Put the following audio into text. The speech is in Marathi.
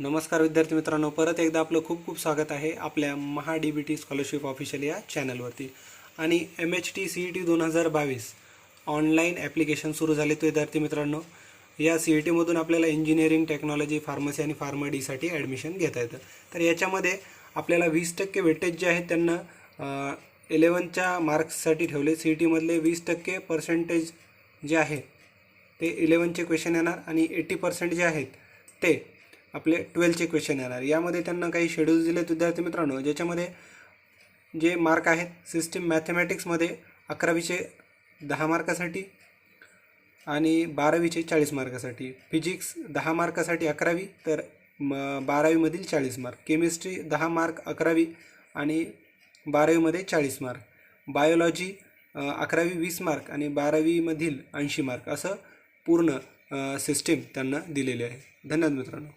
नमस्कार विद्यार्थी मित्रांनो, परत एकदा आपलं खूप खूप स्वागत आहे आपल्या महा DBT स्कॉलरशिप ऑफिशियल या चॅनलवरती. आणि MHT CET 2022 ऑनलाईन ॲप्लिकेशन सुरू झाले. तो विद्यार्थी मित्रांनो, या CETमधून आपल्याला इंजिनिअरिंग, टेक्नॉलॉजी, फार्मसी आणि फार्मा डीसाठी ॲडमिशन घेता येतं. तर याच्यामध्ये आपल्याला 20% वेटेज जे आहेत त्यांना 11च्या मार्क्ससाठी ठेवले. CETमधले 20% पर्सेंटेज जे आहे ते 11चे क्वेश्चन येणार आणि 80% जे आहेत ते आपले 12चे क्वेश्चन येणार. यामध्ये त्यांना काही शेड्यूल्स दिलेत विद्यार्थी मित्रांनो, ज्याच्यामध्ये जे मार्क आहेत सिस्टीम मॅथमॅटिक्समध्ये 11वीचे 10 मार्कासाठी आणि 12वीचे 40 मार्कासाठी, फिजिक्स 10 मार्कासाठी 11वी तर 12वीमधील 40 मार्क, केमिस्ट्री 10 मार्क 11वी आणि 12वीमध्ये 40 मार्क, बायोलॉजी 11वी 20 मार्क आणि 12वीमधील 80 मार्क, असं पूर्ण सिस्टीम त्यांना दिलेली आहे. धन्यवाद मित्रांनो.